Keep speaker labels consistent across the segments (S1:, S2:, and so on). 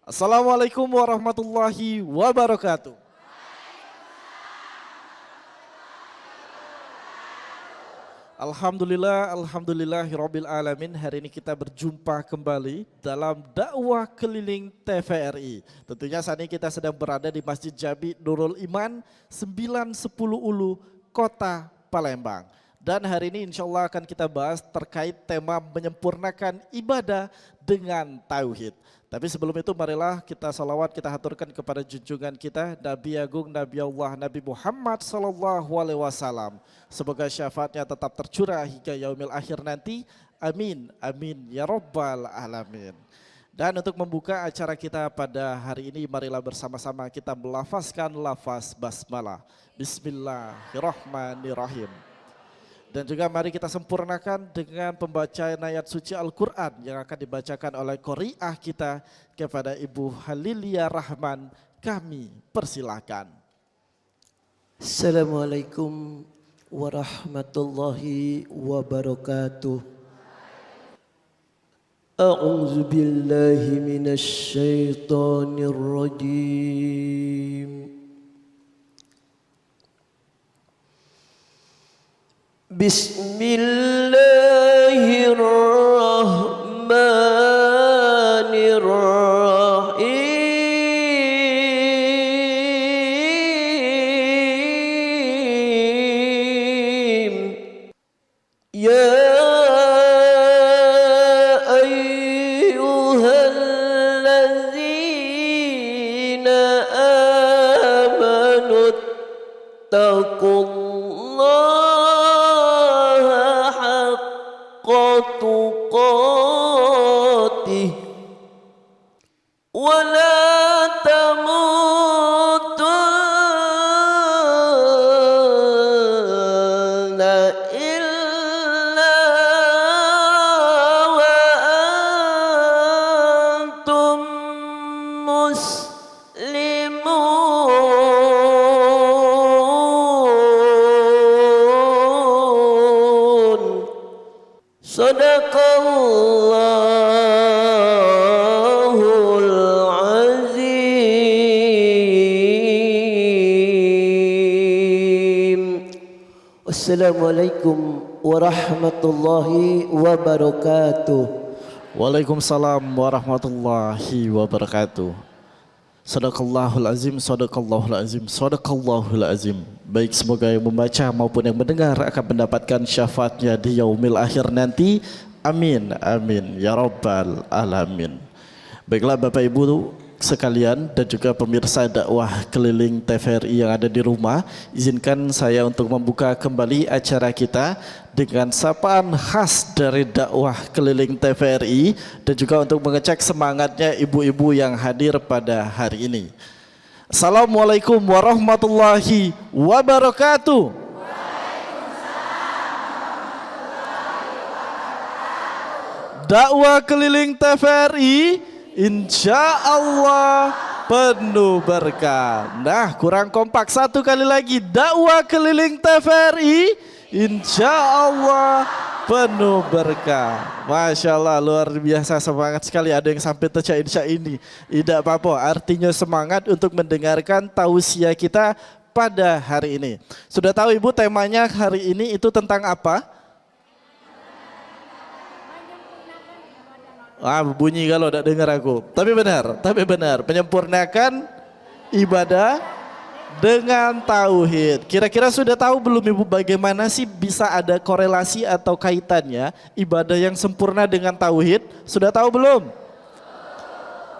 S1: Assalamualaikum warahmatullahi wabarakatuh. Alhamdulillahirabbil alamin. Hari ini kita berjumpa kembali dalam dakwah keliling TVRI. Tentunya saat ini kita sedang berada di Masjid Jami Nurul Iman 910 Ulu, Kota Palembang. Dan hari ini insya Allah akan kita bahas terkait tema menyempurnakan ibadah dengan tauhid. Tapi sebelum itu marilah kita salawat, kita haturkan kepada junjungan kita Nabi Agung Nabi Allah Nabi Muhammad sallallahu alaihi wasallam. Semoga syafaatnya tetap tercurah hingga yaumil akhir nanti. Amin, amin ya rabbal alamin. Dan untuk membuka acara kita pada hari ini, marilah bersama-sama kita melafazkan lafaz basmalah. Bismillahirrahmanirrahim. Dan juga mari kita sempurnakan dengan pembacaan ayat suci Al-Quran yang akan dibacakan oleh qori'ah kita kepada Ibu Halilia Rahman. Kami persilakan.
S2: Assalamualaikum warahmatullahi wabarakatuh. A'udzu billahi minasy syaithanir rajim. Bismillahirrahmanirrahim. Ya ayyuhalladzina amanu taqullaha tuqatih wa la tamutunna illa wa antum muslimun. Sadaqallahul azim. Wassalamualaikum warahmatullahi wabarakatuh.
S1: Waalaikumsalam warahmatullahi wabarakatuh. Sadaqallahul azim, sadaqallahul azim, sadaqallahul azim. Baik, semoga yang membaca maupun yang mendengar akan mendapatkan syafaatnya di yaumil akhir nanti. Amin, amin ya rabbal alamin. Baiklah Bapak Ibu sekalian dan juga pemirsa dakwah keliling TVRI yang ada di rumah, izinkan saya untuk membuka kembali acara kita dengan sapaan khas dari dakwah keliling TVRI dan juga untuk mengecek semangatnya ibu-ibu yang hadir pada hari ini. Assalamualaikum warahmatullahi wabarakatuh. Dakwah keliling TVRI insya Allah penuh berkah. Nah, kurang kompak, satu kali lagi. Dakwah keliling TVRI insya Allah penuh berkah. Masya Allah, luar biasa, semangat sekali. Ada yang sampai teca insya ini. Tidak apa-apa, artinya semangat untuk mendengarkan tausiah kita pada hari ini. Sudah tahu Ibu temanya hari ini itu tentang apa? Bunyi kalau tidak dengar aku. Tapi benar. Menyempurnakan ibadah dengan tauhid. Kira-kira sudah tahu belum Ibu bagaimana sih bisa ada korelasi atau kaitannya ibadah yang sempurna dengan tauhid? Sudah tahu belum?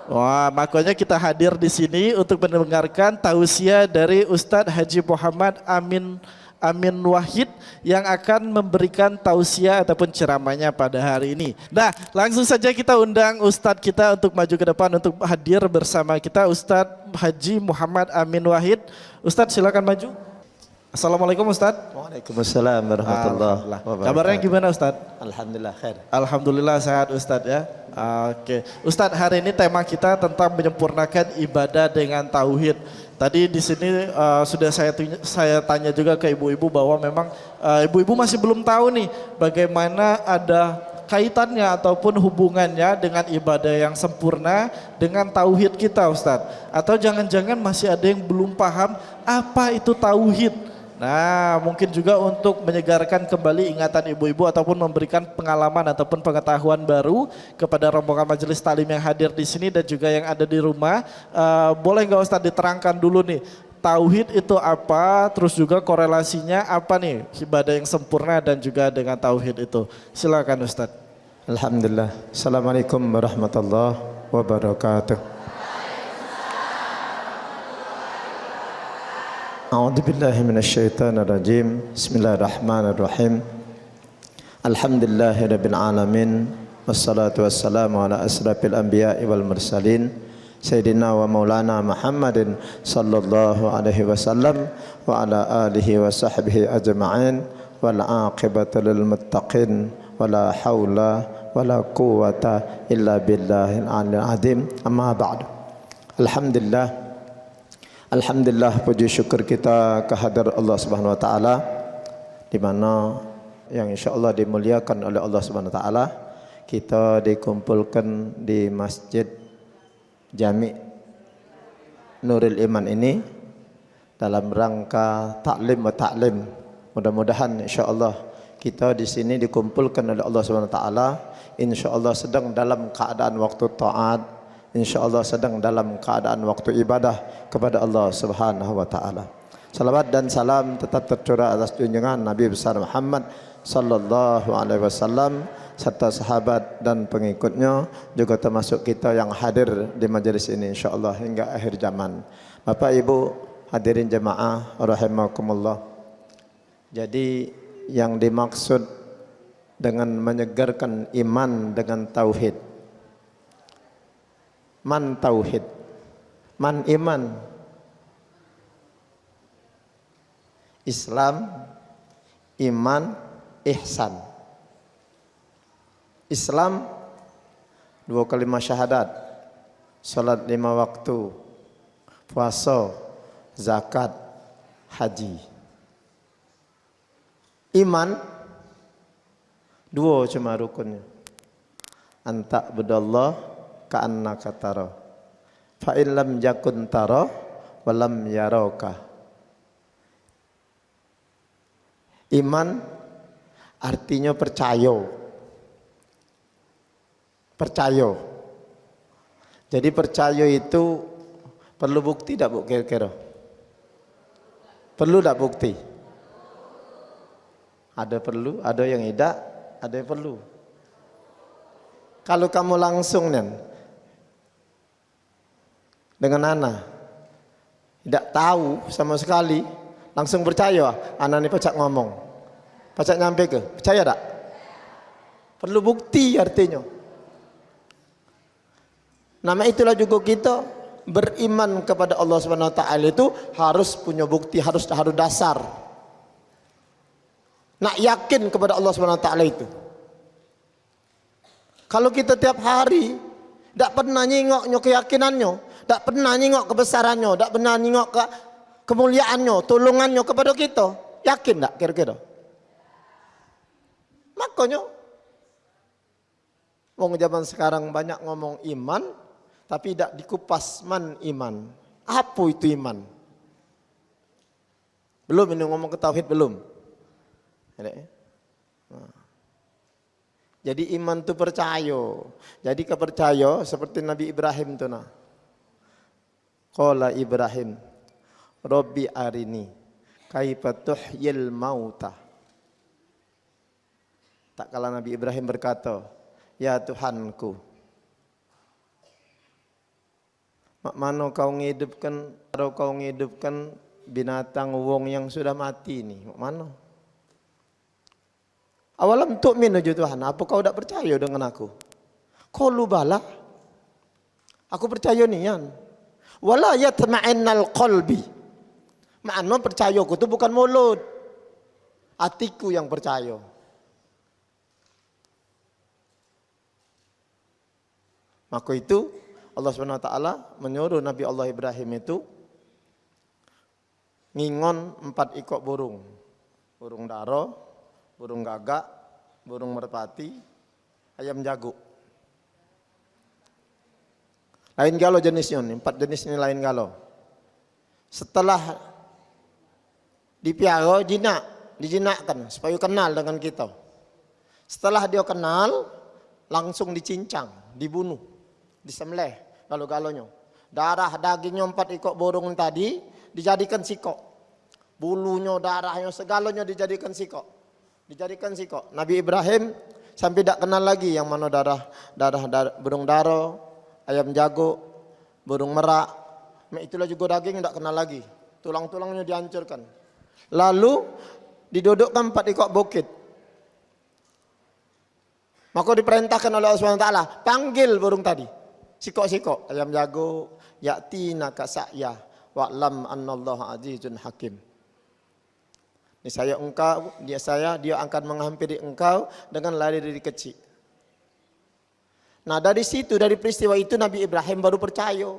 S1: Wah, makanya kita hadir di sini untuk mendengarkan tausiah dari Ustadz Haji Muhammad Amin Wahid yang akan memberikan tausiah ataupun ceramahnya pada hari ini. Nah, langsung saja kita undang Ustadz kita untuk maju ke depan untuk hadir bersama kita, Ustadz Haji Muhammad Amin Wahid. Ustadz silakan maju. Assalamualaikum Ustadz.
S2: Waalaikumsalam warahmatullahi wabarakatuh.
S1: Kabarnya gimana Ustadz?
S2: Alhamdulillah khair.
S1: Alhamdulillah sehat Ustadz ya. Oke, Ustadz, hari ini tema kita tentang menyempurnakan ibadah dengan tauhid. Tadi di sini sudah saya tanya juga ke ibu-ibu bahwa memang ibu-ibu masih belum tahu nih bagaimana ada kaitannya ataupun hubungannya dengan ibadah yang sempurna dengan tauhid kita Ustadz? Atau jangan-jangan masih ada yang belum paham apa itu tauhid? Nah, mungkin juga untuk menyegarkan kembali ingatan ibu-ibu ataupun memberikan pengalaman ataupun pengetahuan baru kepada rombongan majelis taklim yang hadir di sini dan juga yang ada di rumah. Boleh nggak Ustadz diterangkan dulu nih, tauhid itu apa, terus juga korelasinya apa nih ibadah yang sempurna dan juga dengan tauhid itu. Silakan Ustadz.
S2: Alhamdulillah. Assalamualaikum warahmatullahi wabarakatuh. A'udzu billahi minasyaitonir rajim. Bismillahirrahmanirrahim. Alhamdulillahirabbil alamin. Wassalatu wassalamu ala asrafil anbiya'i wal mursalin Sayyidina wa maulana Muhammadin sallallahu alaihi wasallam wa ala alihi wa sahbihi ajma'in wal aqibatu lil muttaqin wala haula wala quwwata illa billahil aliyil azim. Amma ba'du. Alhamdulillah, puji syukur kita kehadirat Allah Subhanahu wa taala di mana yang insyaallah dimuliakan oleh Allah Subhanahu wa taala. Kita dikumpulkan di Masjid Jami' Nurul Iman ini dalam rangka taklim wa ta'lim. Mudah-mudahan insyaallah kita di sini dikumpulkan oleh Allah Subhanahu wa taala insyaallah sedang dalam keadaan waktu taat, insyaallah sedang dalam keadaan waktu ibadah kepada Allah Subhanahu wa taala. Salawat dan salam tetap tercurah atas junjungan Nabi besar Muhammad sallallahu alaihi wasallam serta sahabat dan pengikutnya, juga termasuk kita yang hadir di majelis ini insyaallah hingga akhir zaman. Bapak Ibu hadirin jemaah rahimakumullah. Jadi yang dimaksud dengan menyegarkan iman dengan tauhid, man tauhid, man iman, Islam, iman, ihsan. Islam 2 kalimat syahadat, salat 5 waktu, puasa, zakat, haji. Iman 2 cuma rukunnya. Anta budallah ka'annaka tara. Fa in lam yakun tara wa lam yaraka. Iman artinya percaya. Percaya. Jadi percaya itu perlu bukti tak bu kira-kira? Perlu tak bukti? Ada perlu, ada yang tidak, ada yang perlu. Kalau kamu langsung nih dengan anak tidak tahu sama sekali, langsung percaya, anak ini pacak ngomong, pacak nyampe ke, percaya tak? Perlu bukti artinya. Nama itulah juga kita beriman kepada Allah Subhanahu wa taala itu harus punya bukti, harus dasar. Nak yakin kepada Allah Subhanahu wa taala itu. Kalau kita tiap hari tidak pernah nyingok keyakinannya, tidak pernah nyingok kebesarannya, tidak pernah nyingok ke kemuliaannya, tolongannya kepada kita, yakin tak kira-kira? Makanya wong zaman sekarang banyak ngomong iman tapi tidak dikupas man iman. Apa itu iman? Belum ini ngomong ke tauhid belum. Jadi iman itu percaya. Jadi kepercaya seperti Nabi Ibrahim itu nah. Qala Ibrahim, Rabbi arini kaifa tuhyil mauta. Tak kala Nabi Ibrahim berkata, ya Tuhanku, mak mana kau ngidupkan binatang wong yang sudah mati ini? Mak mana? Awalam tu'minu Tuhan, apa kau tidak percaya dengan aku? Qalu bala. Aku percaya nian. Wala yatma'innal qalbi. Makna percayaku itu bukan mulut. Hatiku yang percaya. Maka itu Allah Subhanahu wa taala menyuruh Nabi Allah Ibrahim itu ngingon 4 ekor burung. Burung dara, burung gagak, burung merpati, ayam jago. Lain galau jenisnya nih, 4 jenis ini lain galau. Setelah dipiara, dijinakkan supaya kenal dengan kita. Setelah dia kenal, langsung dicincang, dibunuh, disembelih galau-galonya. Darah dagingnya 4 ekor burung tadi dijadikan sikok. Bulunya, darahnya, segalanya dijadikan sikok. Nabi Ibrahim sampai tidak kenal lagi yang mana darah burung daro, ayam jago, burung merak. Itulah juga daging tidak kenal lagi. Tulang-tulangnya dihancurkan. Lalu didudukkan 4 ekor bukit. Maka diperintahkan oleh Allah SWT, panggil burung tadi. Sikok-sikok, ayam jago, ya'tina kasa'ya, wa'lam annallaha azizun hakim. Ini saya engkau, dia akan menghampiri engkau dengan lari dari kecil. Nah dari situ, dari peristiwa itu Nabi Ibrahim baru percaya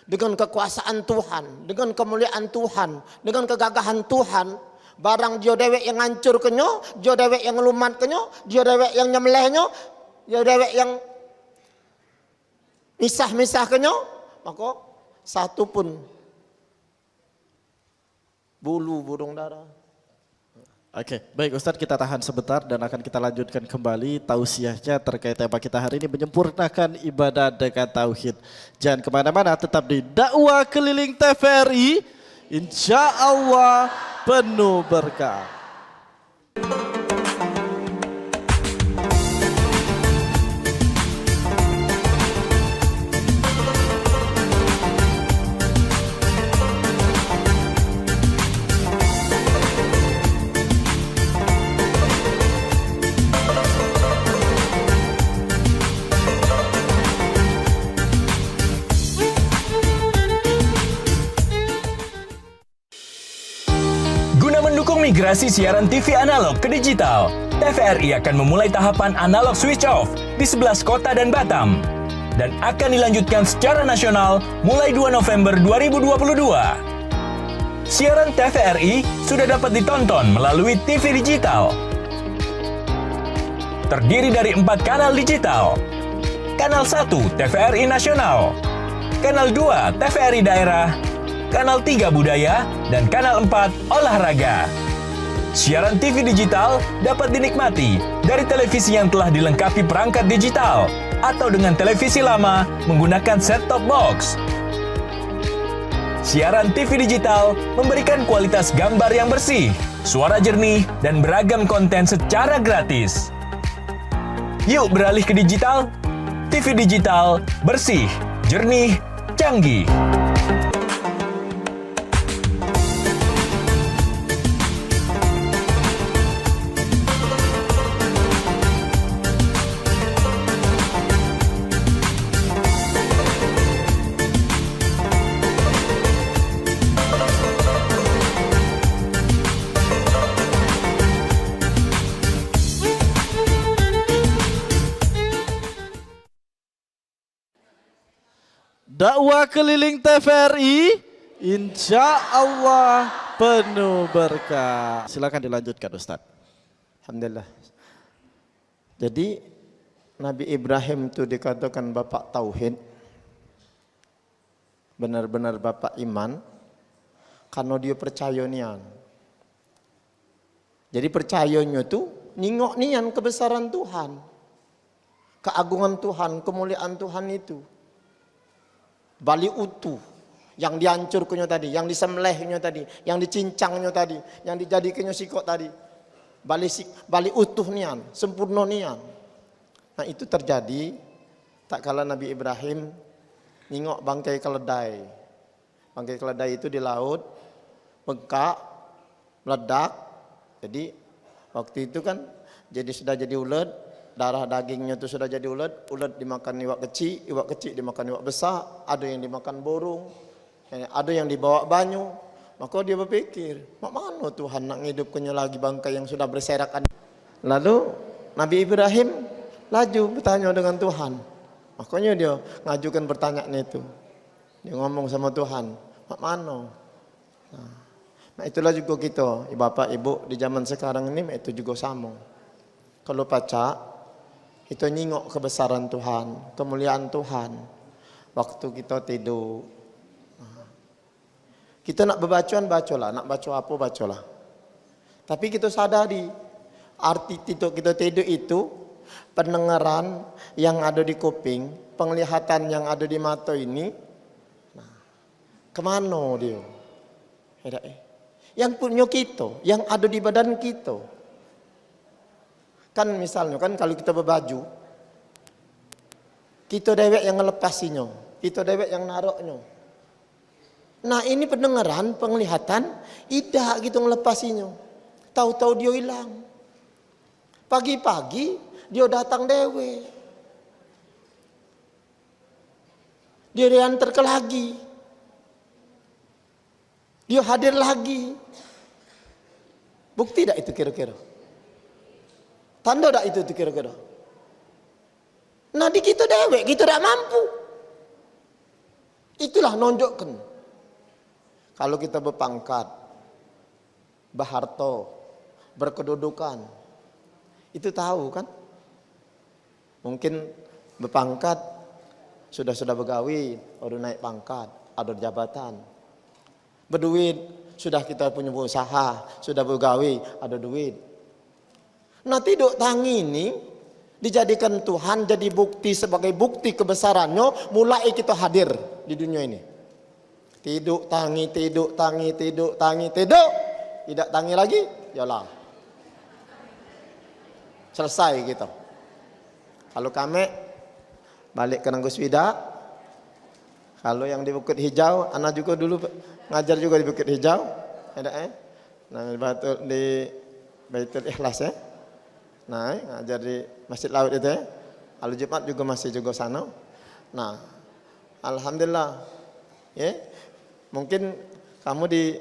S2: dengan kekuasaan Tuhan, dengan kemuliaan Tuhan, dengan kegagahan Tuhan. Barang dia dewek yang ngancur kenyo, dia dewek yang ngelumat kenyo, dia dewek yang nyembelihnya, dia dewek yang misah-misah kenyo, maka satu pun bulu burung dara.
S1: Oke, baik Ustadz, kita tahan sebentar dan akan kita lanjutkan kembali tausiahnya terkait tema kita hari ini, menyempurnakan ibadah dengan tauhid. Jangan kemana-mana, tetap di Dakwah Keliling TVRI, insya Allah penuh berkah.
S3: Migrasi siaran TV analog ke digital, TVRI akan memulai tahapan analog switch off di 11 kota dan Batam dan akan dilanjutkan secara nasional mulai 2 November 2022. Siaran TVRI sudah dapat ditonton melalui TV digital. Terdiri dari 4 kanal digital. Kanal 1 TVRI Nasional, Kanal 2 TVRI Daerah, Kanal 3 Budaya, dan Kanal 4 Olahraga. Siaran TV digital dapat dinikmati dari televisi yang telah dilengkapi perangkat digital atau dengan televisi lama menggunakan set-top box. Siaran TV digital memberikan kualitas gambar yang bersih, suara jernih, dan beragam konten secara gratis. Yuk beralih ke digital. TV digital bersih, jernih, canggih.
S1: Dakwah Keliling TVRI, insya Allah penuh berkah. Silakan dilanjutkan Ustadz.
S2: Alhamdulillah. Jadi Nabi Ibrahim itu dikatakan bapak tauhid, benar-benar bapak iman, karena dia percaya nian. Jadi percayanya itu ningok nian kebesaran Tuhan, keagungan Tuhan, kemuliaan Tuhan itu. Bali utuh, yang dihancurkannya tadi, yang disembelihnya tadi, yang dicincangnya tadi, yang dijadikannya sikok tadi. Bali utuh nian, sempurna nian. Nah itu terjadi tak kala Nabi Ibrahim ningok bangkai keledai. Bangkai keledai itu di laut, bengkak, meledak. Jadi waktu itu kan sudah jadi ulet, darah dagingnya itu sudah jadi ulet dimakan iwak kecil dimakan iwak besar, ada yang dimakan burung, ada yang dibawa banyu. Maka dia berpikir, mana Tuhan nak ngidupkannya lagi bangkai yang sudah berserakan. Lalu Nabi Ibrahim laju bertanya dengan Tuhan. Makanya dia ngajukan pertanyaan itu. Dia ngomong sama Tuhan, mana? Nah itulah juga kita, bapak ibu di zaman sekarang ini itu juga sama. Kalau pacak Kita nyingok kebesaran Tuhan, kemuliaan Tuhan. Waktu kita tidur. Kita nak berbacaan, bacalah. Nak baca apa, bacalah. Tapi kita sadari, arti kita tidur itu, pendengaran yang ada di kuping, penglihatan yang ada di mata ini, kemana dia? Yang punya kita, yang ada di badan kita. Kan misalnya, kan kalau kita berbaju, kita dewek yang ngelepasinya, kita dewek yang naroknya. Nah ini pendengaran, penglihatan, tidak gitu ngelepasinya. Tahu-tahu dia hilang. Pagi-pagi dia datang dewe. Dia diantar ke lagi. Dia hadir lagi. Bukti tak itu kira-kira? Tanda tak itu kira-kira? Nah di kita dewek, kita tak mampu. Itulah nonjokkan. Kalau kita berpangkat, berharta, berkedudukan, itu tahu kan? Mungkin berpangkat, sudah begawi, baru naik pangkat, ada jabatan. Berduit, sudah kita punya usaha, sudah begawi, ada duit. Nah tidur tangi ini dijadikan Tuhan jadi bukti, sebagai bukti kebesarannya, mulai kita hadir di dunia ini. Tidur tangi, tidur tangi, tidur tangi, tidur. Tidak tangi lagi, yalah. Selesai gitu. Kalau kami balik ke Nangguswida, kalau yang di Bukit Hijau, anak juga dulu ngajar juga di Bukit Hijau, ada Nah di Baitul Ikhlas ya. Nah ngajar di Masjid Laut itu ya. Kalau Jumat juga masih juga sana. Nah alhamdulillah ya. Mungkin kamu di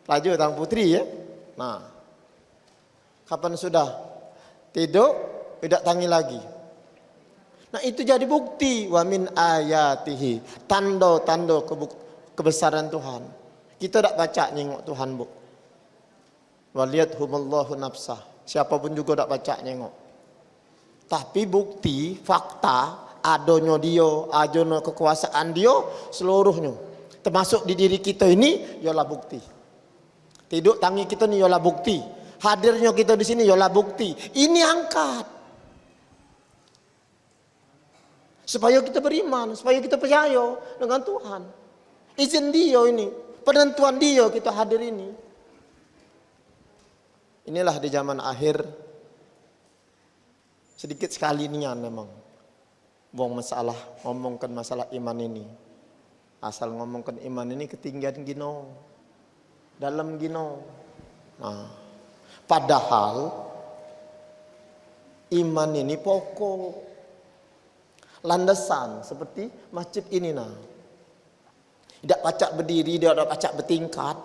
S2: Laju Tang Putri ya. Nah, kapan sudah tidur tidak tangi lagi. Nah itu jadi bukti wa min ayatihi, tanda-tanda kebesaran Tuhan. Kita tidak baca nyengok Tuhan bu. Waliyadhumullahu nafsah. Siapapun juga tidak baca nyengok. Tapi bukti, fakta, adanya dia, adanya kekuasaan dia, seluruhnya. Termasuk di diri kita ini, ialah bukti. Tidur tangi kita ini ialah bukti. Hadirnya kita di sini ialah bukti. Ini angkat. Supaya kita beriman, supaya kita percaya dengan Tuhan. Izin dia ini, penentuan dia kita hadir ini. Inilah di zaman akhir, sedikit sekali nian memang. Ngomongkan masalah iman ini. Asal ngomongkan iman ini ketinggian gino, dalam gino. Nah, padahal iman ini pokok, landasan seperti masjid ini nah. Tidak pacak berdiri, tidak pacak bertingkat.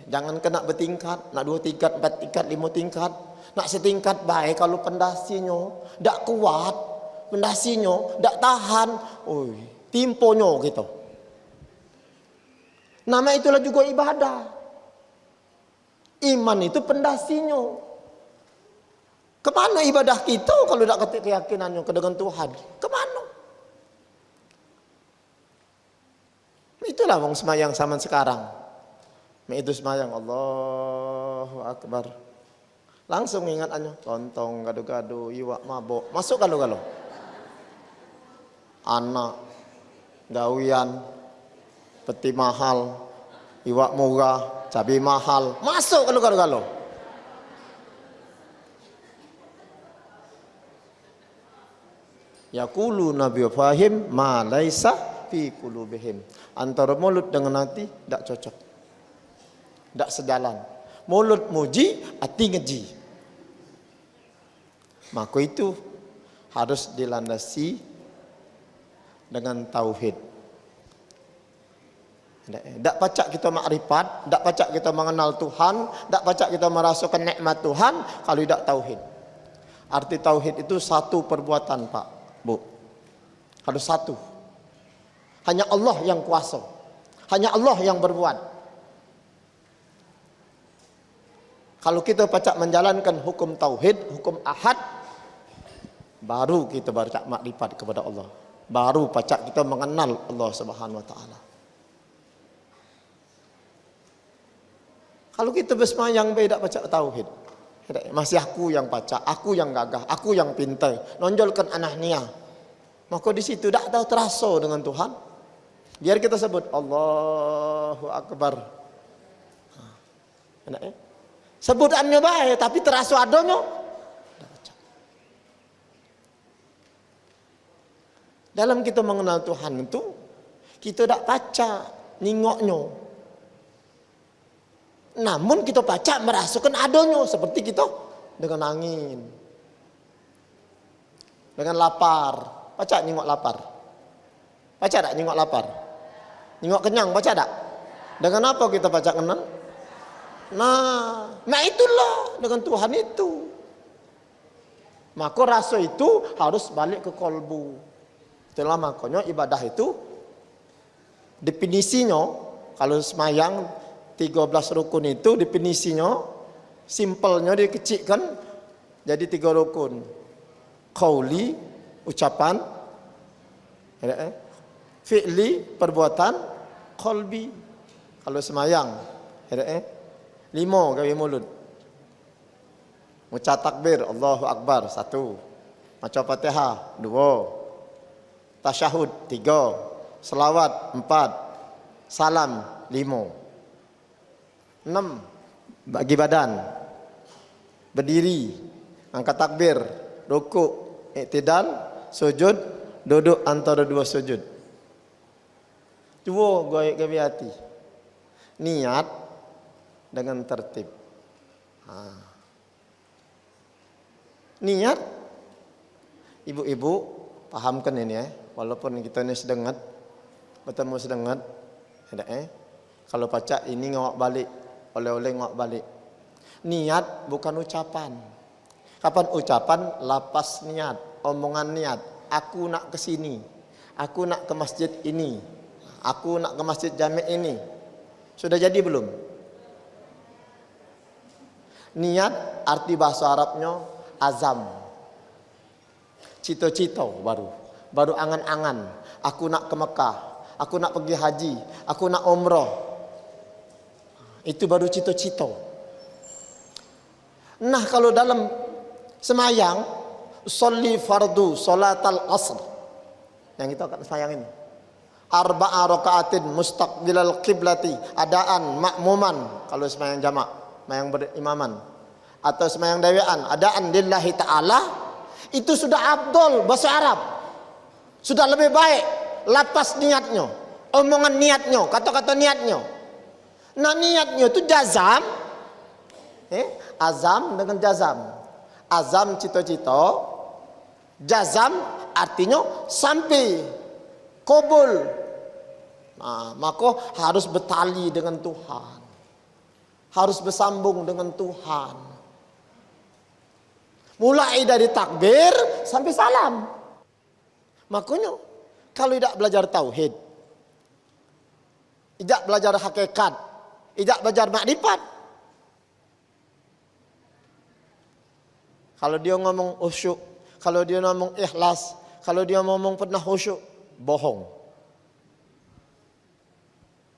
S2: Jangan kena bertingkat, nak 2 tingkat, 4 tingkat, 5 tingkat. Nak setingkat baik kalau pendasinya tidak kuat, pendasinya tidak tahan, timponya gitu. Nama itulah juga ibadah. Iman itu pendasinya. Kemana ibadah kita kalau tidak keyakinannya dengan Tuhan? Kemana? Itulah wong semayang zaman sekarang. Itu semayang Allahu Akbar. Langsung ingatannya, tontong, gado-gado, iwak, mabok. Masuk kalau. Anak, gawian, peti mahal, iwak murah, cabai mahal, masuk kalau. Yaqulu Nabi fahim ma laisa fi qulubihim. Antara mulut dengan hati tidak cocok. Tidak sejalan. Mulut muji, hati ngeji. Maka itu harus dilandasi dengan tauhid. Tak pacak kita makrifat, tak pacak kita mengenal Tuhan, tak pacak kita merasakan nikmat Tuhan kalau tidak tauhid. Arti tauhid itu satu perbuatan, Pak, Bu. Harus satu. Hanya Allah yang kuasa. Hanya Allah yang berbuat. Kalau kita pacak menjalankan hukum tauhid, hukum ahad, baru kita baca makrifat kepada Allah. Baru pacak kita mengenal Allah Subhanahu wa taala. Kalau kita bersemayang tidak baca tauhid, masih aku yang pacak, aku yang gagah, aku yang pintar, nonjolkan anahnia, maka di situ tak tahu terasa dengan Tuhan. Biar kita sebut Allahu Akbar. Sebutannya baik, tapi terasa adanya. Dalam kita mengenal Tuhan itu, kita tak baca ningoknya. Namun kita baca merasakan adanya, seperti kita dengan angin, dengan lapar. Baca ningok lapar. Baca tak ningok lapar? Ningok kenyang, baca tak? Dengan apa kita baca kenyang? Nah itulah dengan Tuhan itu. Maka rasa itu harus balik ke kolbu. Itulah makanya ibadah itu definisinya, kalau semayang 13 rukun itu definisinya simpelnya dikecilkan jadi 3 rukun. Qauli, ucapan, fi'li, perbuatan, qalbi. Kalau semayang 5 gawe mulut. Ucap takbir Allahu Akbar 1, maca Fatihah 2, tasyahud 3, selawat 4, salam 5, 6 bagi badan, berdiri, angkat takbir, rukuk, iktidal, sujud, duduk antara 2 sujud. Cuba gawe hati, niat dengan tertib. Niat, ibu-ibu pahamkan ini walaupun kita ini sedengat, bertemu sedengat, kalau pacak ini ngawak balik, oleh-oleh ngawak balik. Niat bukan ucapan. Kapan ucapan? Lapas niat, omongan niat. Aku nak ke sini, aku nak ke masjid ini, aku nak ke masjid jami' ini. Sudah jadi belum? Niat arti bahasa Arabnya azam, cita-cita baru angan-angan. Aku nak ke Mekah, aku nak pergi haji, aku nak umrah. Itu baru cita-cita. Nah kalau dalam semayang, sholli fardu sholatal asr, yang kita akan semayang ini, arba'a raka'atin mustaqbilal qiblati, adaan makmuman kalau semayang jamak, semayang berimaman, atau semayang dewean, adaan lillahi ta'ala, itu sudah afdol bahasa Arab, sudah lebih baik lapas niatnya, omongan niatnya, kata-kata niatnya. Nah niatnya itu jazam, azam dengan jazam. Azam cita-cita, jazam artinya sampai, kobul. Nah, maka harus bertali dengan Tuhan, harus bersambung dengan Tuhan. Mulai dari takbir sampai salam. Makanya kalau tidak belajar tauhid, tidak belajar hakikat, tidak belajar makrifat, kalau dia ngomong khusyuk, kalau dia ngomong ikhlas, kalau dia ngomong pernah khusyuk, bohong.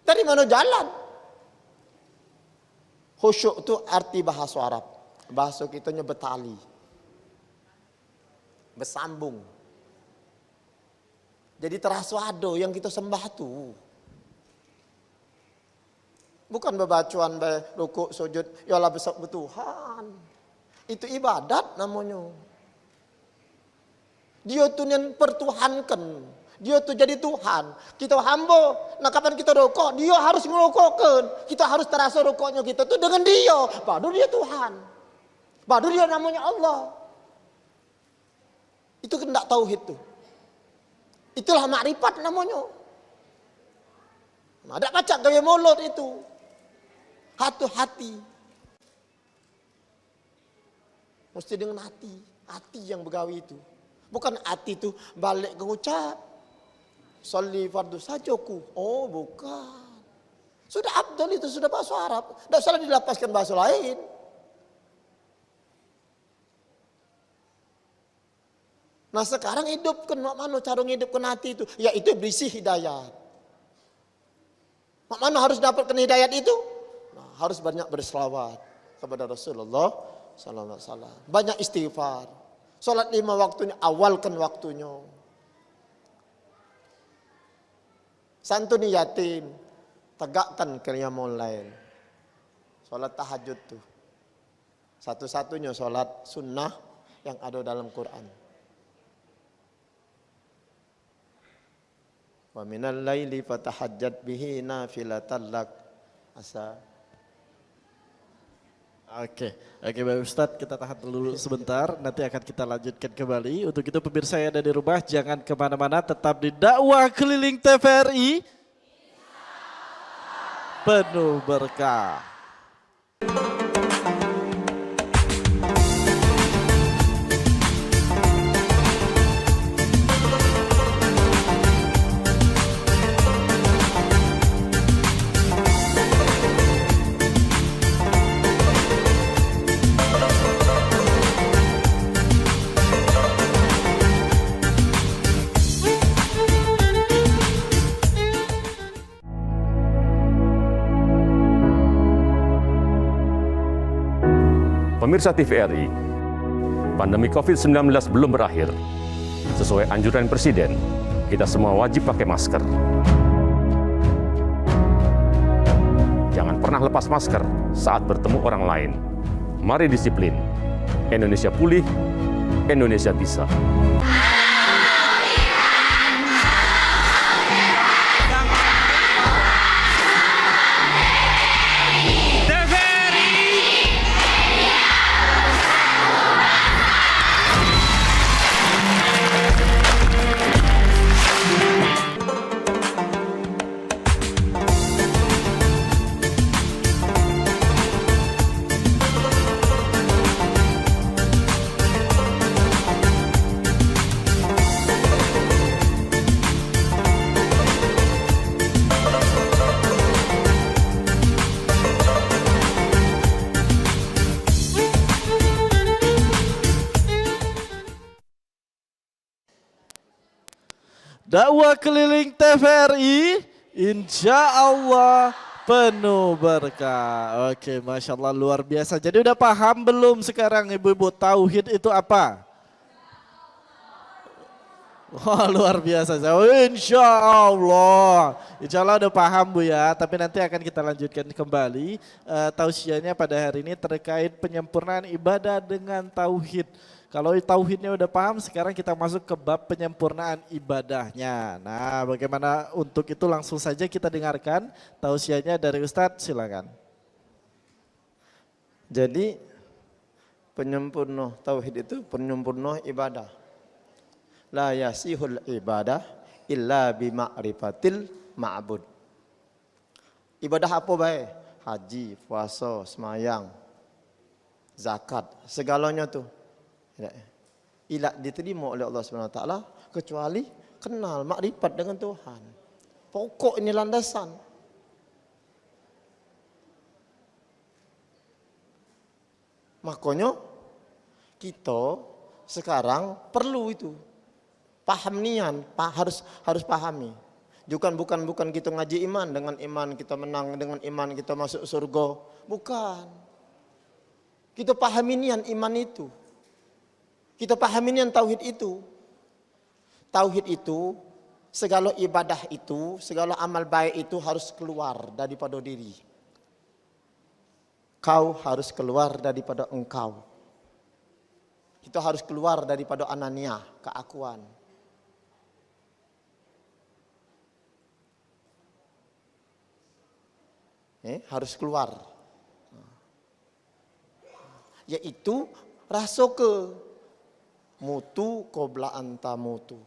S2: Dari mana jalan? Khusyuk itu arti bahasa Arab. Bahasa kitanya bertali, bersambung. Jadi terasa ada yang kita sembah tu. Bukan bebacuan, rukuk, sujud, ya Allah besok bertuhan. Itu ibadat namanya. Dia tu yang pertuhankan. Dia tu jadi Tuhan. Kita hamba. Nah kapan kita rokok, dia harus ngerokokkan. Kita harus terasa rokoknya kita tu dengan dia. Baru dia Tuhan. Baru dia namanya Allah. Itu kendak tauhid tu. Itulah makrifat namanya. Nah, ada pacak gaya mulut itu. Hati-hati. Mesti dengan hati. Hati yang bergawi itu. Bukan hati itu balik ke ucap. Sholli fardu sajaku. Oh bukan. Sudah abdul itu, sudah bahasa Arab. Tidak salah dilapaskan bahasa lain. 5 Nah sekarang hidupkan, mak mano cara hidupkan hati itu? Yaitu berisi hidayat. Mak mano harus dapatkan hidayat itu? Nah, harus banyak berselawat kepada Rasulullah Sallallahu Alaihi Wasallam. Banyak istighfar. Salat 5 waktunya, awalkan waktunya. Santuni yatim, tegakkan qiyamul lail. Salat tahajud tuh. Satu-satunya salat sunnah yang ada dalam Quran. Wa minal laili fatahajjat bihi nafilatan lak. Asa.
S1: Oke, Bapak Ustadz, kita tahan dulu sebentar, nanti akan kita lanjutkan kembali. Untuk itu pemirsa yang ada di rumah, jangan kemana-mana, tetap di dakwah keliling TVRI. Penuh berkah.
S4: Pemirsa TVRI, pandemi COVID-19 belum berakhir. Sesuai anjuran Presiden, kita semua wajib pakai masker. Jangan pernah lepas masker saat bertemu orang lain. Mari disiplin. Indonesia pulih, Indonesia bisa. Dakwah keliling TVRI, insya Allah penuh berkah. Oke, Masya Allah luar biasa. Jadi udah paham belum sekarang ibu-ibu tauhid itu apa? Wah luar biasa. Insya Allah udah paham Bu ya. Tapi nanti akan kita lanjutkan kembali tausiahnya pada hari ini terkait penyempurnaan ibadah dengan tauhid. Kalau tauhidnya udah paham, sekarang kita masuk ke bab penyempurnaan ibadahnya. Nah, bagaimana untuk itu langsung saja kita dengarkan tausiahnya dari Ustadz, silakan.
S2: Jadi penyempurna tauhid itu penyempurna ibadah. La yasihul ibadah illa bima'rifatil ma'bud. Ibadah apa baik? Haji, puasa, semayang, zakat, segalanya tuh. Tidak diterima oleh Allah Subhanahu Wa Taala kecuali kenal makrifat dengan Tuhan. Pokok ini landasan. Makanya kita sekarang perlu itu paham nian, harus pahami. Bukan kita ngaji iman, dengan iman kita menang, dengan iman kita masuk surga. Bukan. Kita pahami nian iman itu. Kita pahami nian tauhid itu. Tauhid itu, segala ibadah itu, segala amal baik itu harus keluar daripada diri. Kau harus keluar daripada engkau. Kita harus keluar daripada anania, keakuan. Harus keluar. Yaitu rasa mutu qabla anta mutu.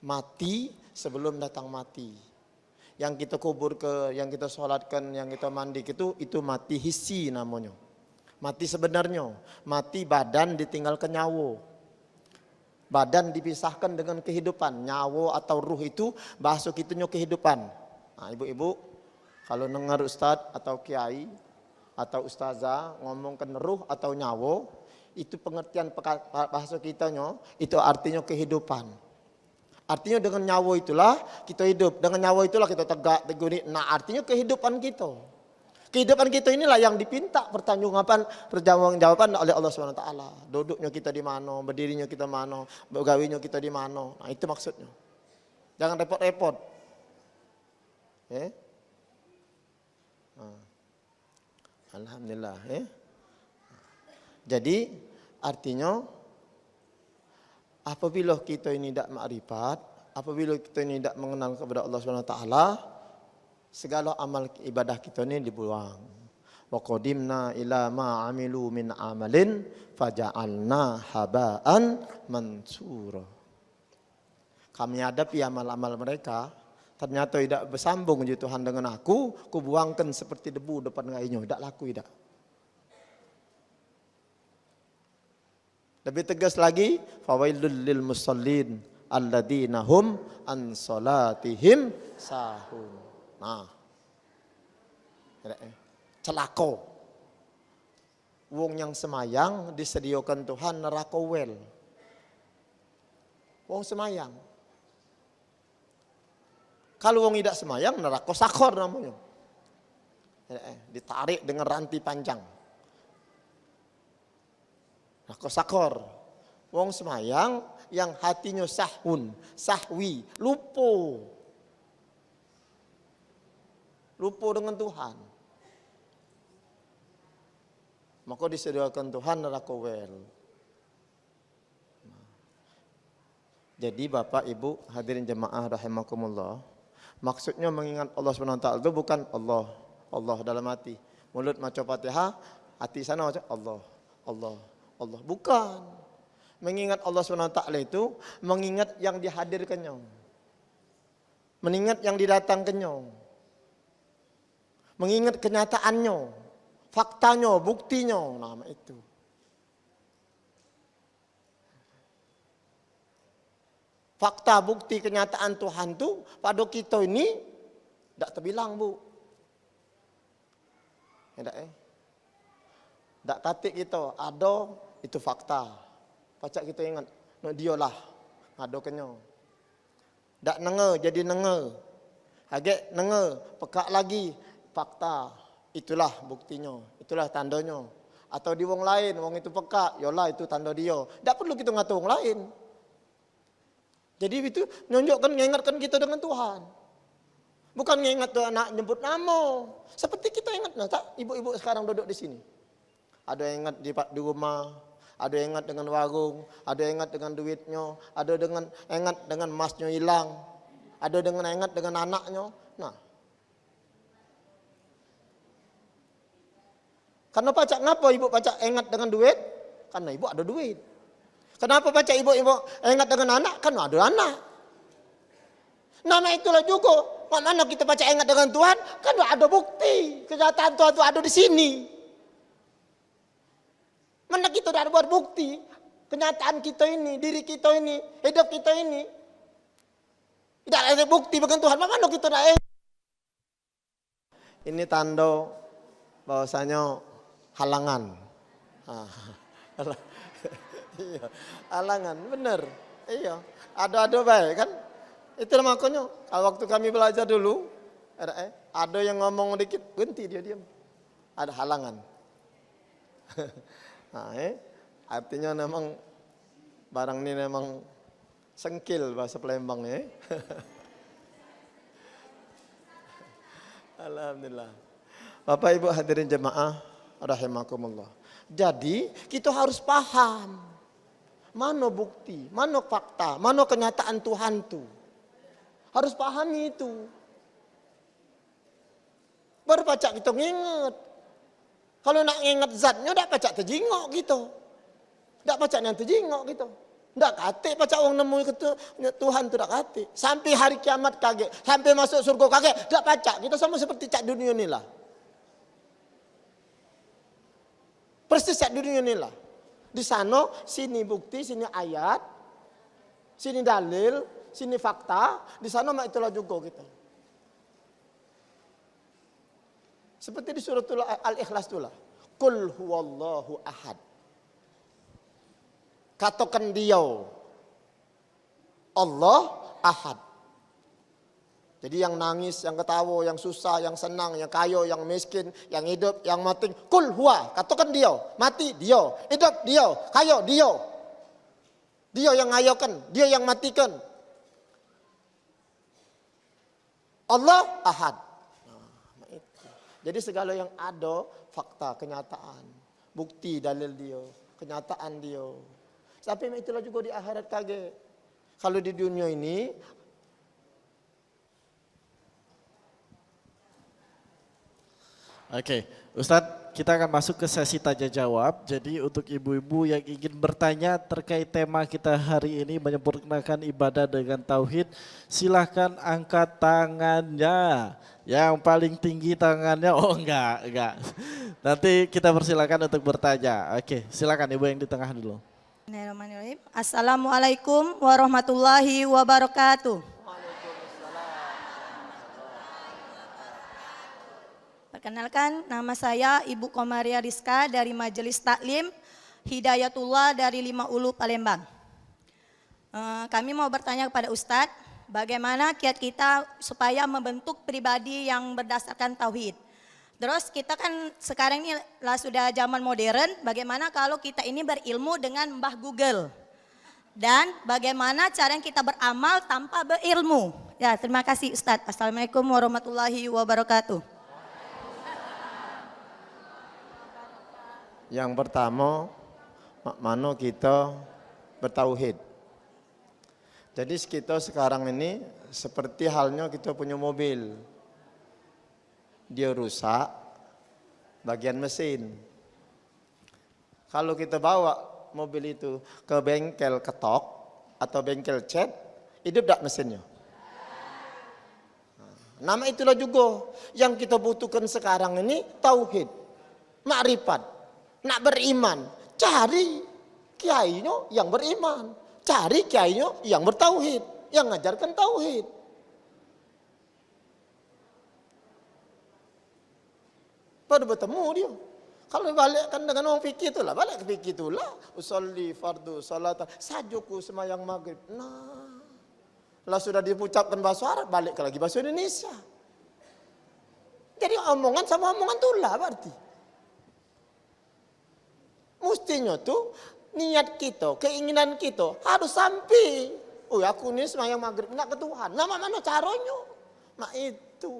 S2: Mati sebelum datang mati. Yang kita kubur yang kita sholatkan, yang kita mandi itu mati hissi namanya. Mati sebenarnya. Mati badan ditinggalkan nyawa. Badan dipisahkan dengan kehidupan. Nyawa atau ruh itu bahasa kitanya kehidupan. Nah, ibu-ibu kalau dengar ustadz atau kiai atau ustazah ngomongkan ruh atau nyawa, Itu pengertian bahasa kitanya, itu artinya kehidupan. Artinya dengan nyawa itulah kita hidup, dengan nyawa itulah kita tegak, teguh. Nah, artinya kehidupan kita. Kehidupan kita inilah yang dipinta pertanggungjawaban oleh Allah SWT. Duduknya kita di mana, berdirinya kita mana, begawinya kita di mana. Nah, itu maksudnya. Jangan repot-repot. Alhamdulillah. Jadi artinya apabila kita ini tidak ma'rifat, apabila kita ini tidak mengenal kepada Allah SWT, segala amal ibadah kita ini dibuang. Wa qadimna ila ma amilu min amalin faja'alna haba'an mansura. Kami hadapi amal-amal mereka, ternyata tidak bersambung je Tuhan dengan aku buangkan seperti debu depan gainya, tidak laku tidak. Lebih tegas lagi, fawailul lil musallin alladzina hum an salatihim sahun. Nah, celaka. Wong yang semayang disediakan Tuhan neraka wel. Wong semayang. Kalau wong tidak semayang neraka sakor namanya. Ditarik dengan rantai panjang. Neraka sakor. Wong semayang yang hatinya sahun, sahwi, lupa dengan Tuhan. Maka disediakan Tuhan neraka wel. Jadi Bapak Ibu hadirin jemaah rahimakumullah, maksudnya mengingat Allah SWT itu bukan Allah dalam hati. Mulut maca Fatihah, hati sana maca Allah. Bukan. Mengingat Allah SWT itu mengingat yang dihadirkannya. Mengingat yang didatangkannya. Mengingat kenyataannya, faktanya, buktinya, nama itu. Fakta, bukti, kenyataan Tuhan itu pada kita ini tidak terbilang, Bu. Tidak katik kita, ada itu fakta. Pacak kita ingat, no dialah, ada kenyo. Tak nenge jadi nenge. Agak nenge, pekak lagi, fakta. Itulah buktinya, itulah tandanya. Atau di wong lain, wong itu pekak, yolah itu tanda dia. Tak perlu kita ngatur wong lain. Jadi itu menunjukkan, mengingatkan kita dengan Tuhan. Bukan mengingat tuh anak nyebut nama. Seperti kita ingat, nah, tak? Ibu-ibu sekarang duduk di sini. Ada yang ingat di rumah, ada yang ingat dengan warung, ada yang ingat dengan duitnya, ada dengan ingat dengan emasnya hilang, ada dengan ingat dengan anaknya. Nah, karena pacak ngapa ibu pacak ingat dengan duit? Karena ibu ada duit. Kenapa pacak ibu ingat dengan anak? Karena ada anak. Nama itulah juga. Mana kita pacak ingat dengan Tuhan? Karena ada bukti. Kenyataan Tuhan itu ada di sini. Mana kita sudah buat bukti, kenyataan kita ini, diri kita ini, hidup kita ini. Tidak ada bukti bagi Tuhan, mana kita sudah ini tanda bahwasanya halangan. Iya, halangan, benar. Iya, ada baik kan? Itu makanya, kalau waktu kami belajar dulu, ada yang ngomong dikit, berhenti dia diam. Ada halangan. Nah, artinya memang barang ini memang sengkil bahasa Palembang ya. Alhamdulillah. Bapak Ibu hadirin jemaah rahimakumullah. Jadi kita harus paham mana bukti, mana fakta, mana kenyataan Tuhan itu. Harus pahami itu. Baru pacak kita nginget. Kalau nak ingat zatnya, tak pacak terjingok gitu. Tak pacak yang terjingok gitu. Tak katik pacak orang nemu itu Tuhan tu tak katik. Sampai hari kiamat kaget. Sampai masuk surga kaget. Tak pacak. Kita sama seperti cak dunia ni lah. Persis cak dunia ni lah. Di sana, sini bukti, sini ayat. Sini dalil, sini fakta. Di sana mak itulah juga kita. Seperti di surat Al-Ikhlas itulah. Qul huwallahu ahad. Katakan dia Allah Ahad. Jadi yang nangis, yang ketawa, yang susah, yang senang, yang kaya, yang miskin, yang hidup, yang mati, kul huwa, katakan dia, mati dia, hidup dia, kaya dia. Dia yang ngayakan, dia yang matikan. Allah Ahad. Nah, itu. Jadi segala yang ada fakta, kenyataan, bukti, dalil dia, kenyataan dia. Tapi itulah juga di akhirat kaget. Kalau di dunia ini
S1: Oke, Ustadz, kita akan masuk ke sesi tanya jawab. Jadi untuk ibu-ibu yang ingin bertanya terkait tema kita hari ini menyempurnakan ibadah dengan tauhid, silahkan angkat tangannya. Yang paling tinggi tangannya, oh enggak. Nanti kita persilakan untuk bertanya. Oke, silakan ibu yang di tengah dulu.
S5: Bismillahirrahmanirrahim. Assalamualaikum warahmatullahi wabarakatuh. Perkenalkan, nama saya Ibu Komaria Rizka dari Majelis Taklim Hidayatullah dari 5 Ulu Palembang. Kami mau bertanya kepada Ustadz, bagaimana kiat kita supaya membentuk pribadi yang berdasarkan tauhid. Terus kita kan sekarang ini sudah zaman modern, bagaimana kalau kita ini berilmu dengan Mbah Google? Dan bagaimana cara kita beramal tanpa berilmu? Ya, terima kasih Ustadz. Assalamualaikum warahmatullahi wabarakatuh.
S2: yang pertama, mana kita bertauhid. Jadi kita sekarang ini seperti halnya kita punya mobil. Dia rusak bagian mesin. Kalau kita bawa mobil itu ke bengkel ketok atau bengkel cat, hidup tak mesinnya? Nama itulah juga yang kita butuhkan sekarang ini, tauhid, makrifat. Nak beriman, cari kiainya yang beriman, cari kiainya yang bertauhid, yang ngajarkan tauhid. Baru bertemu dia. Kalau balikkan dengan orang fikih itulah, balik ke fikih itulah. Usolli fardu salat, sajuku semayang maghrib. Nah, lah sudah diucapkan bahasa Arab, balik ke lagi bahasa Indonesia. Jadi omongan sama omongan itulah berarti. Mestinya tuh niat kita, keinginan kita harus sampai. Oh aku ini semayang maghrib nak ke Tuhan. Nama mana caranya? Mak itu.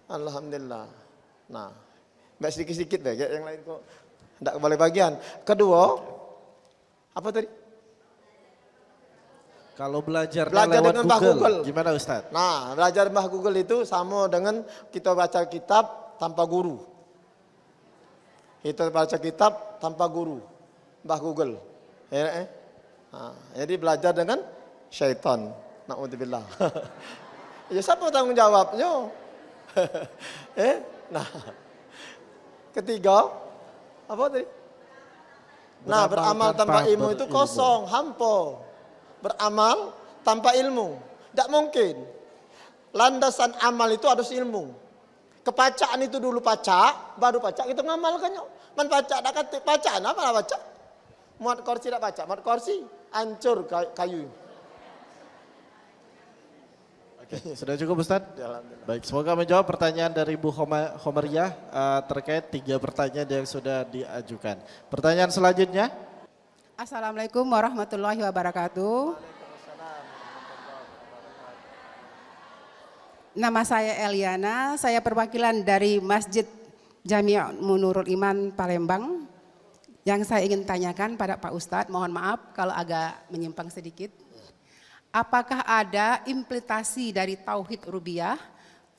S2: Alhamdulillah. Nah, mbak sedikit-sedikit deh, yang lain kok tidak boleh bagian. Kedua, apa tadi?
S1: Kalau belajar
S2: Belajar
S1: lewat
S2: dengan Mbah Google.
S1: Gimana Ustadz?
S2: Nah, belajar Mbah Google itu sama dengan kita baca kitab tanpa guru. Kita baca kitab tanpa guru. Mbah Google. Nah, jadi belajar dengan syaitan. Na'udzubillah. Ya siapa tanggung jawabnya? Nah, ketiga, apa tadi? Nah, beramal tanpa ilmu itu kosong, hampa. Beramal tanpa ilmu, tidak mungkin. Landasan amal itu harus ilmu. Kepacaan itu dulu pacak, baru pacak kita ngamalkannya. Man pacak, tak kata pacaan apa lah pacak? Muat kursi tak pacak, muat kursi hancur kayu.
S1: Oke, sudah cukup Ustadz? Baik, semoga menjawab pertanyaan dari Bu Homeriah terkait 3 pertanyaan yang sudah diajukan. Pertanyaan selanjutnya.
S6: Assalamualaikum warahmatullahi wabarakatuh. Nama saya Eliana, saya perwakilan dari Masjid Jami' Munurul Iman Palembang. Yang saya ingin tanyakan pada Pak Ustadz, mohon maaf kalau agak menyimpang sedikit. Apakah ada implementasi dari Tauhid Rububiyah,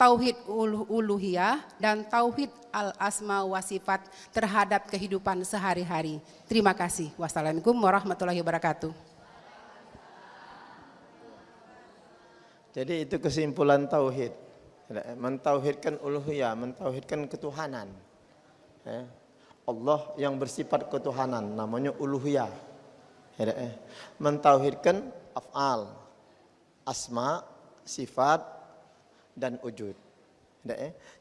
S6: Tauhid Uluhiyah, dan Tauhid Al-Asma wa Sifat terhadap kehidupan sehari-hari? Terima kasih. Wassalamualaikum warahmatullahi wabarakatuh.
S2: Jadi itu kesimpulan tauhid. Mentauhidkan uluhiyah, mentauhidkan ketuhanan. Allah yang bersifat ketuhanan namanya uluhiyah. Mentauhidkan af'al, asma, sifat, dan wujud.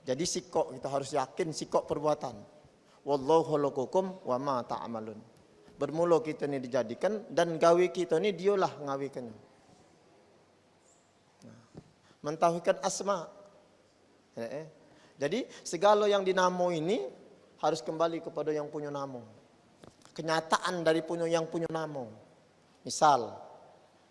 S2: Jadi sikok kita harus yakin sikok perbuatan. wallahu khalaqakum wa ma ta'malun. Bermula kita ni dijadikan dan gawe kita ni dialah ngawikannya. Mentauhidkan asma. Jadi segala yang dinamo ini harus kembali kepada yang punya namo. Kenyataan dari yang punya namo. Misal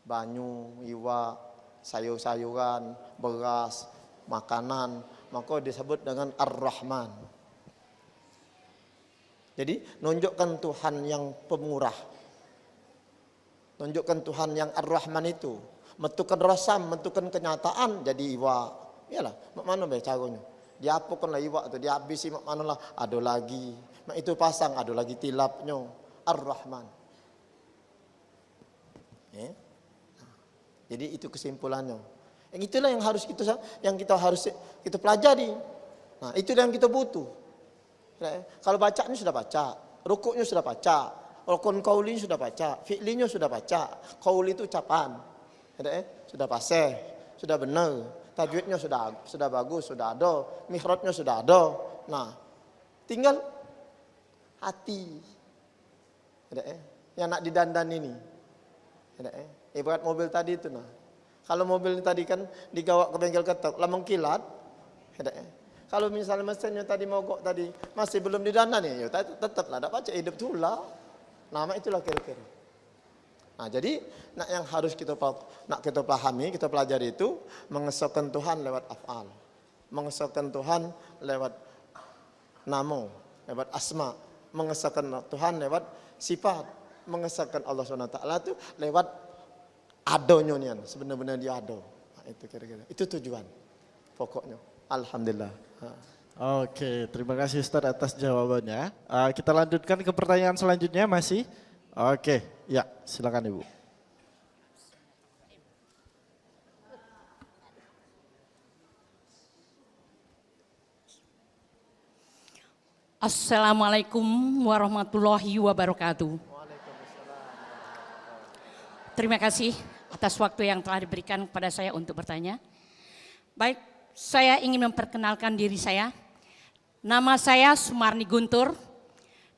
S2: banyu, iwa, sayur-sayuran, beras, makanan, maka disebut dengan Ar-Rahman. Jadi nunjukkan Tuhan yang pemurah. Nunjukkan Tuhan yang Ar-Rahman itu. Mentukan rasam, mentukan kenyataan jadi iwa. Iyalah, mak mana be caranya? Dia apakanlah iwa tu, dia habisi mak mana lah, ada lagi. Mak itu pasang, ada lagi tilapnya. Ar-Rahman. Jadi itu kesimpulannya. Yang itulah yang harus kita pelajari. Nah, itu yang kita butuh. Kalau bacanya sudah baca, rukuknya sudah baca, rukun qauli sudah baca, fi'linya sudah baca. Qauli itu ucapan. Sudah fasih, sudah benar, tajwidnya sudah bagus, sudah ada, mihrabnya sudah ada. Nah, tinggal hati. Yang nak didandan ini. Ibarat mobil tadi itu nah. Kalau mobil tadi kan digawa ke bengkel ketok, lah mengkilat. Kalau misalnya mesinnya tadi mogok tadi masih belum didandan ya, tetaplah tak baca hidup tu lah. Nama itulah kira-kira. Nah, jadi yang harus kita pahami, kita pelajari itu mengesahkan Tuhan lewat af'al. Mengesahkan Tuhan lewat namo, lewat asma, mengesahkan Tuhan lewat sifat, mengesahkan Allah SWT itu lewat adonyo nian, sebenarnya dia ado. Nah, itu kira-kira. Itu tujuan pokoknya. Alhamdulillah.
S1: Oke, terima kasih Ustaz atas jawabannya. Kita lanjutkan ke pertanyaan selanjutnya masih. Oke, ya silakan Ibu.
S7: Assalamualaikum warahmatullahi wabarakatuh. Terima kasih atas waktu yang telah diberikan kepada saya untuk bertanya. Baik, saya ingin memperkenalkan diri saya. Nama saya Sumarni Guntur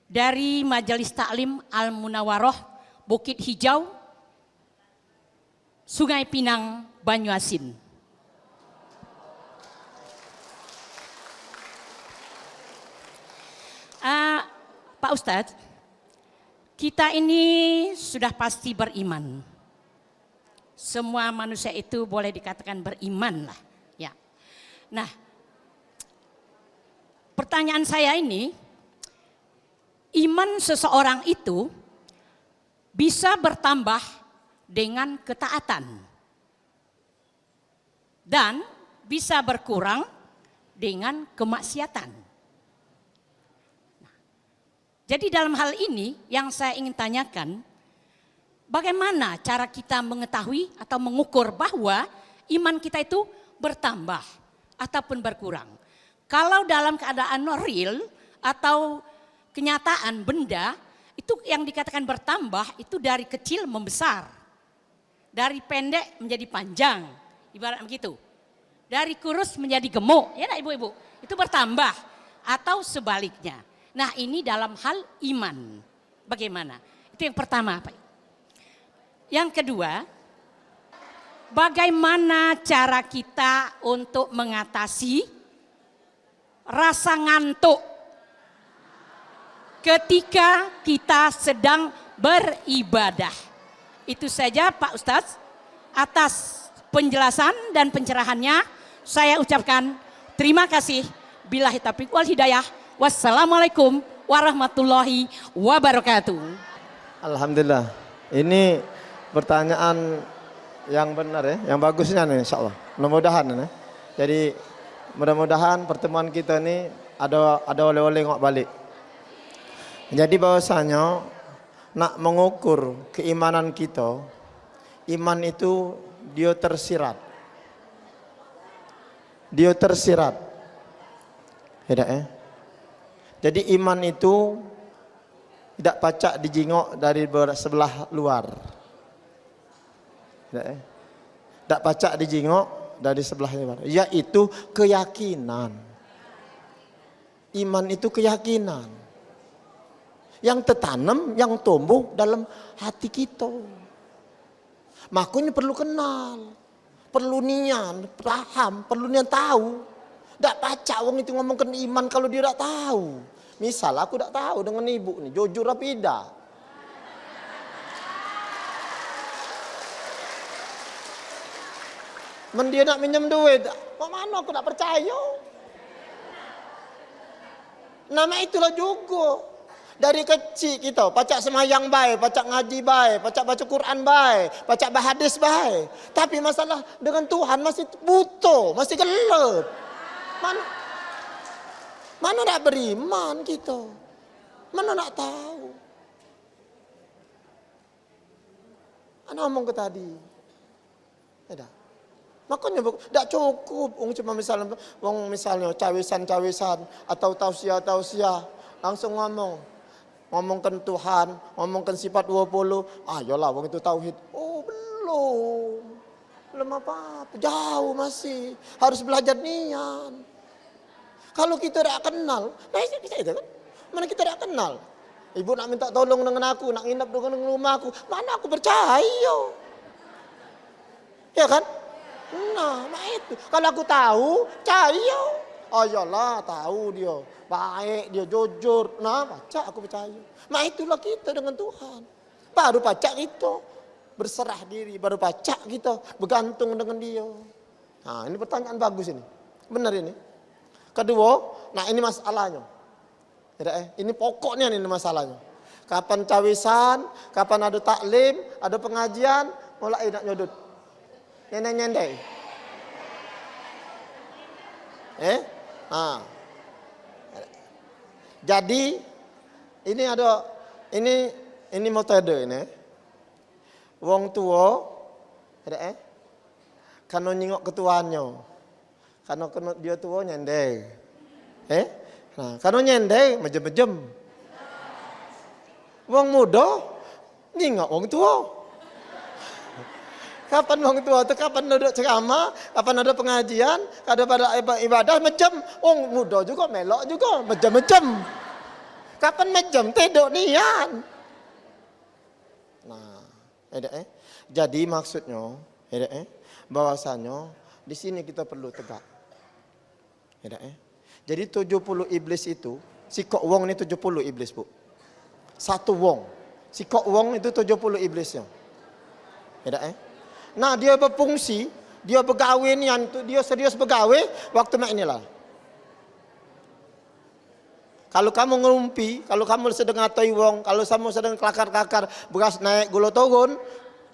S7: dari Majelis Taklim Al-Munawaroh Bukit Hijau, Sungai Pinang, Banyuasin. Pak Ustadz, kita ini sudah pasti beriman. Semua manusia itu boleh dikatakan beriman lah. Ya. Nah, pertanyaan saya ini, iman seseorang itu bisa bertambah dengan ketaatan dan bisa berkurang dengan kemaksiatan. Jadi dalam hal ini yang saya ingin tanyakan, bagaimana cara kita mengetahui atau mengukur bahwa iman kita itu bertambah ataupun berkurang. Kalau dalam keadaan real atau kenyataan benda, itu yang dikatakan bertambah itu dari kecil membesar. Dari pendek menjadi panjang, ibarat begitu. Dari kurus menjadi gemuk, ya nak ibu-ibu? Itu bertambah atau sebaliknya. Nah, ini dalam hal iman. Bagaimana? Itu yang pertama, Pak. Yang kedua, bagaimana cara kita untuk mengatasi rasa ngantuk ketika kita sedang beribadah? Itu saja Pak Ustadz. Atas penjelasan dan pencerahannya saya ucapkan terima kasih. Billahi taufiq wal hidayah. Wassalamualaikum warahmatullahi wabarakatuh.
S2: Alhamdulillah. Ini pertanyaan yang benar ya, yang bagusnya nih insyaallah. Mudah-mudahan ya. Jadi mudah-mudahan pertemuan kita ini ada oleh-oleh ngok balik. Jadi bahwasanya nak mengukur keimanan kita, iman itu dia tersirat. Dia tersirat. Tidak ya? Jadi iman itu tidak pacak dijingok dari sebelah luar. Tidak pacak dijingok dari sebelah luar. Yaitu keyakinan. Iman itu keyakinan. yang tertanam, yang tumbuh dalam hati kita. Makanya perlu kenal, perlu nian, paham, perlu nian tahu. Tak pacak wong itu ngomongkan iman kalau dia tak tahu. Misal aku tak tahu dengan ibu nih, jujur apa tidak? Men dia nak minjem duit, kok mana aku tak percaya? Nama itulah juga. Dari kecil kita pacak semayang baik, pacak ngaji baik, pacak baca Quran baik, pacak bahadis baik. Tapi masalah dengan Tuhan masih butuh, masih gelap. Mana nak beriman kita? Mana nak tahu? Ana ngomong ke tadi. Ada. Makanya tidak cukup cuma misalnya cawisan atau tausiah langsung ngomongkan Tuhan, ngomongkan sifat 20. Ayolah wong itu tauhid. Oh, belum apa-apa, jauh masih. Harus belajar nian. Kalau kita tidak kenal, nah kita itu kan. Mana kita tidak kenal. Ibu nak minta tolong dengan aku, nak nginap dengan rumah aku, mana aku percaya. Ya kan? Nah, itu. Kalau aku tahu, percaya. Ayolah, tahu dia. Baik, dia jujur. Nah, baca aku percaya. Nah, itulah kita dengan Tuhan. Baru baca kita. Berserah diri, baru baca kita. Bergantung dengan dia. Nah, ini pertanyaan bagus ini. Benar ini. Kedua, nah ini masalahnya. Ini pokoknya ini masalahnya. Kapan cawisan, kapan ada taklim, ada pengajian, mulai nak nyodot. Nyendai. Nah. Jadi ini ada ini metode ini. Wong tua kano nyingok ketuanya. Kano dia tua nyendai. Nah, kano nyendai mejem-mejem. Wong muda nyingok wong tua. Kapan wong tua itu kapan duduk ceramah, kapan ada pengajian, ada pada ibadah mejem. Wong muda juga melok juga mejem-mejem. Kapan mejem tidur nian. Nah, jadi maksudnya bahwasanya di sini kita perlu tegak. Jadi 70 iblis itu, sikok wong ini 70 iblis, Bu. Satu wong. Sikok wong itu 70 iblisnya. Nah, dia berfungsi, dia bergawe nian, dia serius bergawe waktu mak inilah. Kalau kamu ngerumpi, kalau kamu sedang ngatoi wong, kalau kamu sedang kelakar-kelakar, beras naik, gula turun,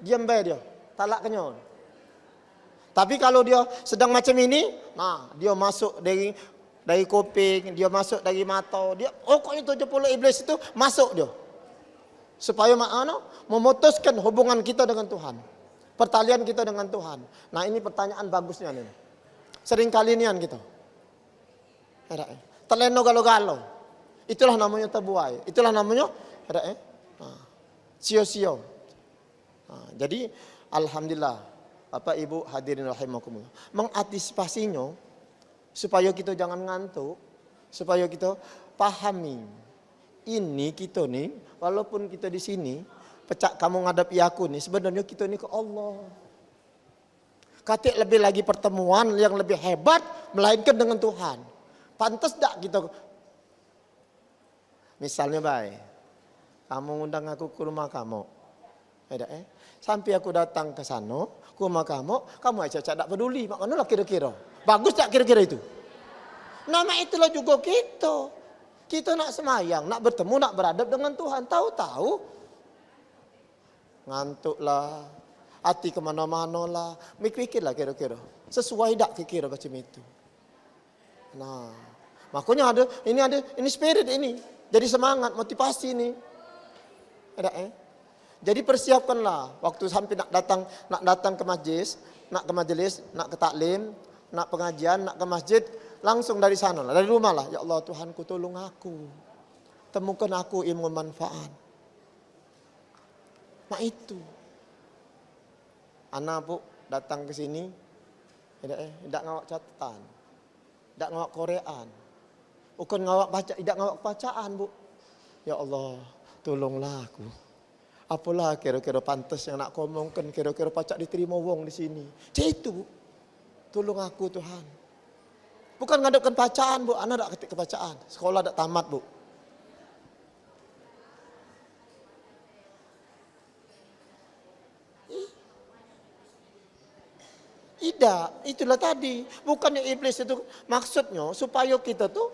S2: diam bae dia, talak kenyon. Tapi kalau dia sedang macam ini, nah dia masuk dari kuping, dia masuk dari mata, dia pokoknya 70 iblis itu masuk dia. Supaya memutuskan hubungan kita dengan Tuhan. Pertalian kita dengan Tuhan. Nah, ini pertanyaan bagusnya nih. Sering kali nian kita. Terleno galo-galo. Itulah namanya terbuai. Itulah namanya sio-sio. Nah, jadi alhamdulillah Bapak Ibu hadirin rahimakumullah. Mengantisipasinya supaya kita jangan ngantuk, supaya kita pahami. Ini kita nih, walaupun kita di sini, pecak kamu ngadapi aku nih, sebenarnya kita ini ke Allah. Katik lebih lagi pertemuan yang lebih hebat, melainkan dengan Tuhan. Pantas tak kita, misalnya baik, kamu ngundang aku ke rumah kamu, sampai aku datang ke sana, ke rumah kamu aja tak peduli, makanya lah kira-kira, bagus tak kira-kira itu? Nama itulah juga kita nak semayang, nak bertemu, nak beradab dengan Tuhan, tahu-tahu ngantuk lah, hati kemana-mana lah, mikir-mikir lah kira-kira, sesuai tak kira-kira macam itu. Nah, makanya ini spirit ini, jadi semangat, motivasi ini. Jadi persiapkanlah waktu sampai nak datang ke majelis, nak ke taklim, nak pengajian, nak ke masjid, langsung dari sana lah, dari rumah lah. Ya Allah Tuhanku tolong aku, temukan aku ilmu manfaat. Nah itu, anak Bu datang ke sini, tidak ngawak catatan, tidak ngawak Korean, bukan ngawak baca, tidak ngawak bacaan Bu. Ya Allah, tolonglah aku. Apalah kira-kira pantas yang nak ngomongkan, kira-kira pacak diterima wong di sini. Cik itu, Bu. Tolong aku Tuhan. Bukan ngadepkan bacaan, Bu. Anak tak ketik kebacaan. Sekolah tak tamat, Bu. Tidak, itulah tadi. Bukannya iblis itu maksudnya supaya kita tuh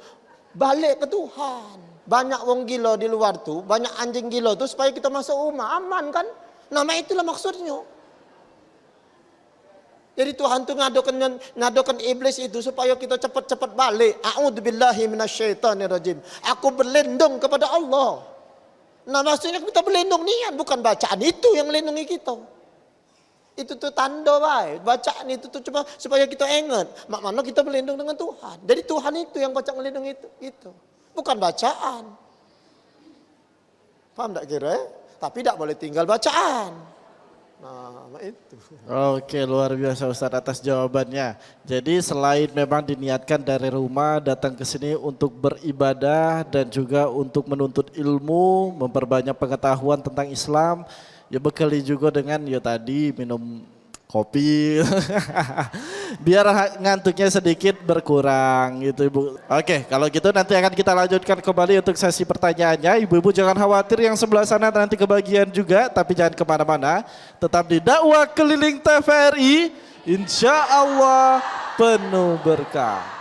S2: balik ke Tuhan. Banyak wong gila di luar tuh, banyak anjing gila tuh supaya kita masuk rumah aman kan? Nama itulah maksudnya. Jadi Tuhan tuh ngadokan iblis itu supaya kita cepat-cepat balik. A'udzubillahi minasyaitonirrajim. Aku berlindung kepada Allah. Nah maksudnya kita berlindung nian, bukan bacaan itu yang melindungi kita. Itu tuh tanda baik. Bacaan itu tuh cuma supaya kita ingat. Mak mana kita berlindung dengan Tuhan. Jadi Tuhan itu yang kocak melindungi itu. Bukan bacaan. Paham tak kira? Tapi tak boleh tinggal bacaan. Nah itu.
S1: Oke, luar biasa Ustadz atas jawabannya. Jadi selain memang diniatkan dari rumah datang ke sini untuk beribadah dan juga untuk menuntut ilmu, memperbanyak pengetahuan tentang Islam, ya bekali juga dengan ya tadi minum kopi biar ngantuknya sedikit berkurang gitu Ibu. Oke, kalau gitu nanti akan kita lanjutkan kembali untuk sesi pertanyaannya. Ibu-ibu jangan khawatir, yang sebelah sana nanti kebagian juga, tapi jangan kemana-mana. Tetap di Dakwah Keliling TVRI, insya Allah penuh berkah.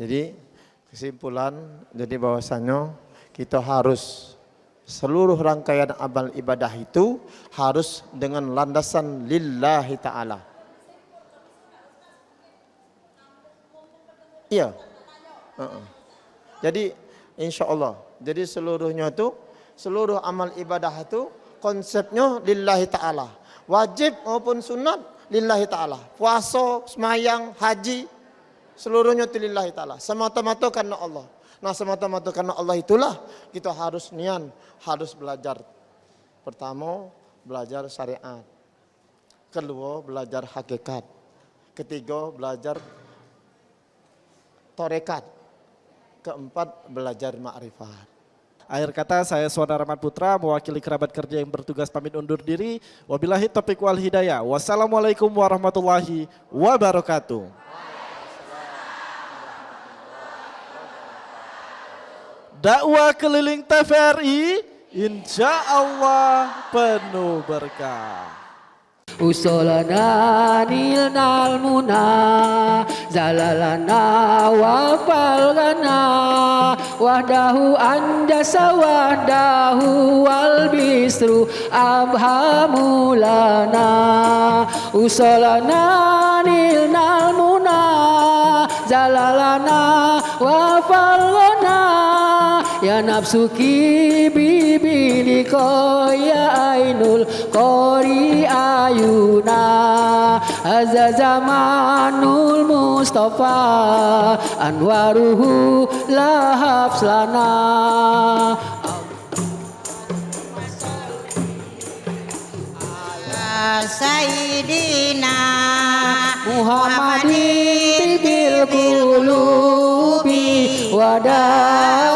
S2: Jadi kesimpulan, jadi bahwasanya kita harus seluruh rangkaian amal ibadah itu harus dengan landasan lillahi ta'ala. Iya. Jadi insya Allah, jadi seluruhnya itu, seluruh amal ibadah itu konsepnya lillahi ta'ala. Wajib maupun sunat lillahi ta'ala. Puasa, semayang, haji, seluruhnya itu lillahi ta'ala. Semata-mata karena Allah. Nah semata-mata karena Allah itulah kita harus nian, harus belajar. Pertama, belajar syariat. Kedua, belajar hakikat. Ketiga, belajar torekat. Keempat, belajar ma'rifat.
S1: Akhir kata, saya Suwana Rahmat Putra mewakili kerabat kerja yang bertugas pamit undur diri. Wabillahi taufiq wal hidayah. Wassalamualaikum warahmatullahi wabarakatuh. Dakwah Keliling TVRI, insya Allah penuh berkah.
S8: usolana nilnal muna zalalana wafalgana wahdahu anjasa wahdahu wal bisru abhamulana usolana nilnal muna zalalana wafalgana ya nafsuki bibili ya ainul qori ayuna azza zamanul mustafa anwaruhu lahab selana
S9: Sayyidina
S8: Muhammadin bil qulubi wadah